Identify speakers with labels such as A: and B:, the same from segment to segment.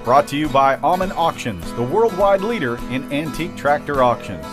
A: Brought to you by Alman Auctions, the worldwide leader in antique tractor auctions.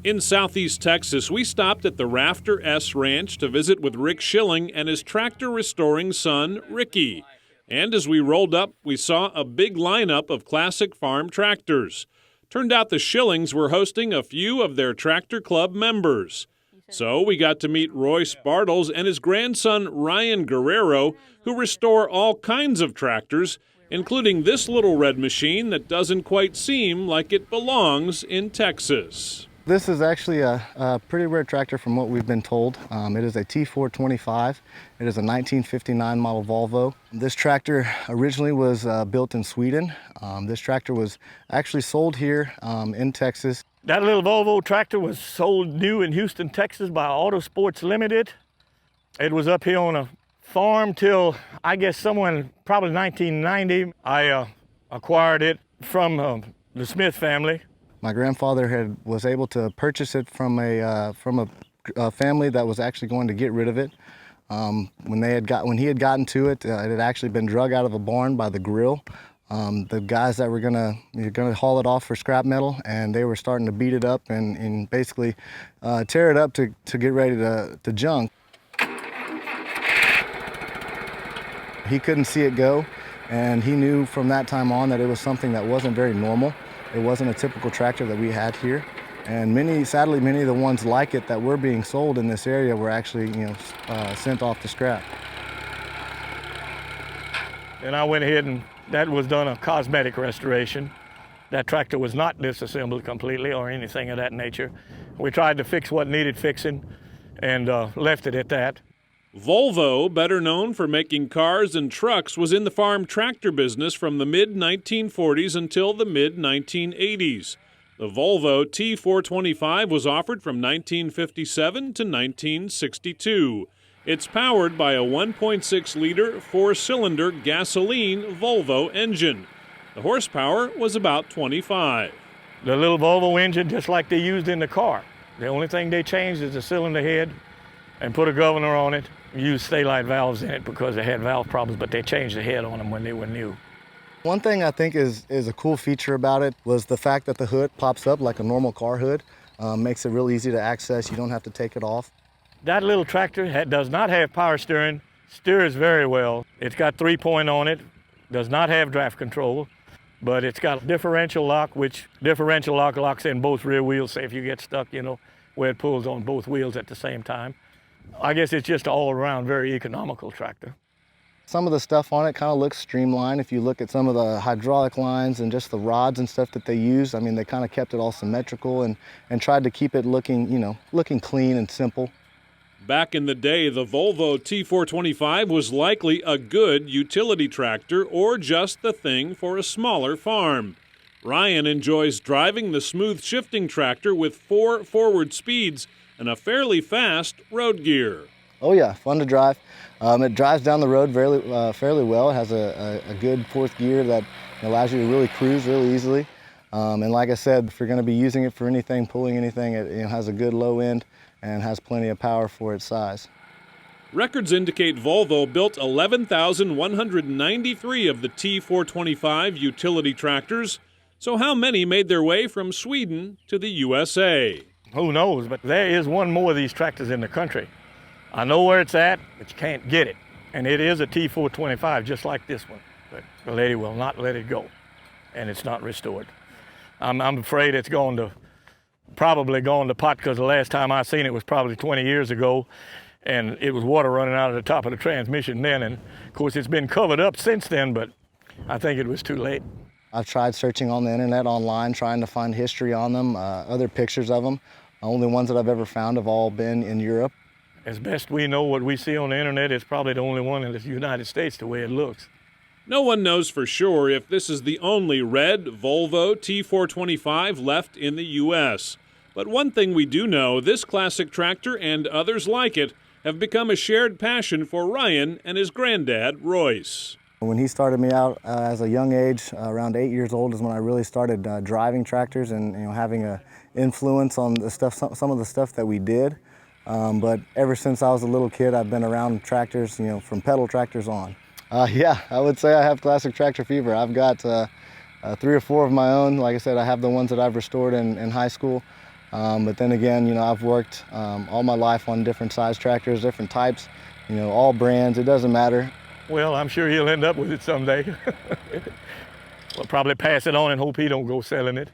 B: In southeast Texas, we stopped at the Rafter S Ranch to visit with Rick Schilling and his tractor restoring son, Ricky. And as we rolled up, we saw a big lineup of classic farm tractors. Turned out the Schillings were hosting a few of their tractor club members. So we got to meet Royce Bartles and his grandson, Ryan Guerrero, who restore all kinds of tractors, including this little red machine that doesn't quite seem like it belongs in Texas.
C: This is actually a pretty rare tractor from what we've been told. It is a T425. It is a 1959 model Volvo. This tractor originally was built in Sweden. This tractor was actually sold here in Texas.
D: That little Volvo tractor was sold new in Houston, Texas by Autosports Limited. It was up here on a farm till, I guess, somewhere in probably 1990. I acquired it from the Smith family.
C: My grandfather was able to purchase it from a family that was actually going to get rid of it. When he had gotten to it, it had actually been drug out of a barn by the grill. The guys that were gonna haul it off for scrap metal, and they were starting to beat it up and basically tear it up to get ready to junk. He couldn't see it go, and he knew from that time on that it was something that wasn't very normal. It wasn't a typical tractor that we had here, and sadly, many of the ones like it that were being sold in this area were actually, sent off to scrap.
D: And I went ahead and that was done a cosmetic restoration. That tractor was not disassembled completely or anything of that nature. We tried to fix what needed fixing and left it at that.
B: Volvo, better known for making cars and trucks, was in the farm tractor business from the mid-1940s until the mid-1980s. The Volvo T425 was offered from 1957 to 1962. It's powered by a 1.6-liter, four-cylinder gasoline Volvo engine. The horsepower was about 25.
D: The little Volvo engine, just like they used in the car. The only thing they changed is the cylinder head and put a governor on it. Used stay-light valves in it because they had valve problems, but they changed the head on them when they were new.
C: One thing I think is a cool feature about it was the fact that the hood pops up like a normal car hood. Makes it real easy to access. You don't have to take it off.
D: That little tractor does not have power steering, steers very well. It's got 3-point on it, does not have draft control, but it's got differential lock, which differential lock locks in both rear wheels. Say if you get stuck, where it pulls on both wheels at the same time. I guess it's just an all-around very economical tractor.
C: Some of the stuff on it kind of looks streamlined. If you look at some of the hydraulic lines and just the rods and stuff that they use, I mean, they kind of kept it all symmetrical and tried to keep it looking clean and simple.
B: Back in the day, the Volvo T425 was likely a good utility tractor or just the thing for a smaller farm. Ryan enjoys driving the smooth shifting tractor with 4 forward speeds and a fairly fast road gear.
C: Oh yeah, fun to drive. It drives down the road fairly well. It has a good fourth gear that allows you to really cruise really easily. And like I said, if you're going to be using it for anything, pulling anything, it has a good low end and has plenty of power for its size.
B: Records indicate Volvo built 11,193 of the T425 utility tractors. So how many made their way from Sweden to the USA?
D: Who knows, but there is one more of these tractors in the country. I know where it's at, but you can't get it. And it is a T425, just like this one. But the lady will not let it go, and it's not restored. I'm afraid it's probably gone to pot, because the last time I seen it was probably 20 years ago, and it was water running out of the top of the transmission then. And of course, it's been covered up since then, but I think it was too late.
C: I've tried searching on the internet online, trying to find history on them, other pictures of them. The only ones that I've ever found have all been in Europe.
D: As best we know, what we see on the internet is probably the only one in the United States the way it looks.
B: No one knows for sure if this is the only red Volvo T425 left in the U.S. But one thing we do know, this classic tractor and others like it have become a shared passion for Ryan and his granddad, Royce.
C: When he started me out as a young age, around 8 years old, is when I really started driving tractors and having an influence on the stuff, some of the stuff that we did. But ever since I was a little kid, I've been around tractors, from pedal tractors on. Yeah, I would say I have classic tractor fever. I've got 3 or 4 of my own. Like I said, I have the ones that I've restored in high school. But then again, I've worked all my life on different size tractors, different types, all brands. It doesn't matter.
D: Well, I'm sure he'll end up with it someday. We'll probably pass it on and hope he don't go selling it.